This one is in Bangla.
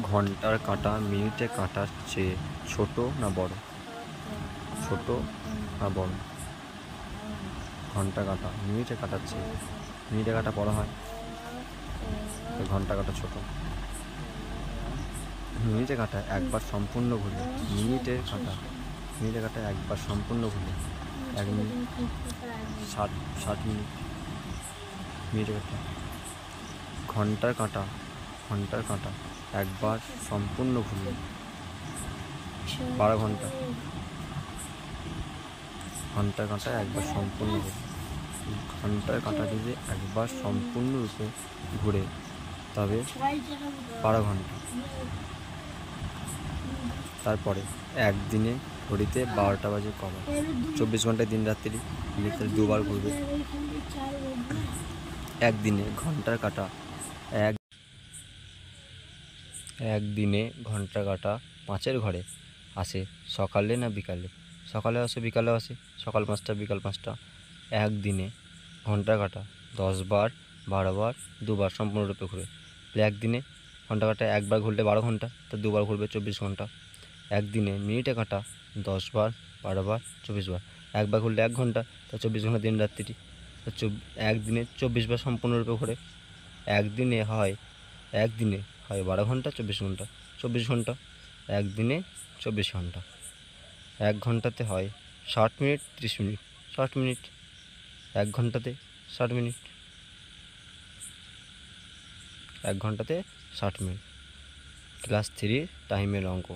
ঘন্টার কাঁটা মিনিটে কাঁটার চেয়ে ছোট না বড়? ছোট না বড়? ঘন্টা কাঁটা মিনিটে কাঁটার চেয়ে মিনিটে কাঁটা বড় হয়, ঘন্টা কাঁটা ছোট। মিনিটে কাঁটা একবার সম্পূর্ণ ঘুরলে মিনিটে কাঁটা একবার সম্পূর্ণ ঘুরলে 1 মিনিট 60 মিনিট। মিনিটে কাঁটা ঘন্টার কাঁটা একবার সম্পূর্ণ ঘুরলে 12 ঘন্টা। ঘন্টার কাঁটা একবার সম্পূর্ণ ঘুরলে, ঘন্টার কাঁটা যদি একবার সম্পূর্ণরূপে ঘুরে তবে 12 ঘন্টা। তারপরে একদিনে ঘড়িতে 12টা বাজে কবার? 24 ঘন্টায় দিন রাত্রি, তাহলে দুবার ঘুরবে। একদিনে ঘন্টার কাঁটা একদিনে ঘন্টার কাঁটা 5-এর ঘরে আসে সকালে না বিকালে? সকালে আসে বিকালে আসে, সকাল 5টা বিকাল 5টা। একদিনে ঘন্টার কাঁটা 10 বার 12 বার দুবার সম্পূর্ণরূপে ঘুরে, তাহলে একদিনে ঘন্টার কাঁটা একবার ঘুরলে 12 ঘন্টা, তা দুবার ঘুরবে 24 ঘন্টা। একদিনে মিনিটে কাঁটা 10 বার 12 বার 24 বার, একবার ঘুরলে 1 ঘন্টা, তা 24 ঘন্টা দিন রাত্রি। একদিনে 24 বার সম্পূর্ণরূপে ঘুরে। একদিনে হয় 12 ঘন্টা 24 ঘন্টা 24 ঘন্টা। একদিনে 24 ঘন্টা। 1 ঘন্টাতে হয় 60 minute 30 minute 60 minute. 1 ঘন্টাতে 60 minute. 1 ঘন্টাতে 60 minute. Class 3 টাইমের অঙ্ক।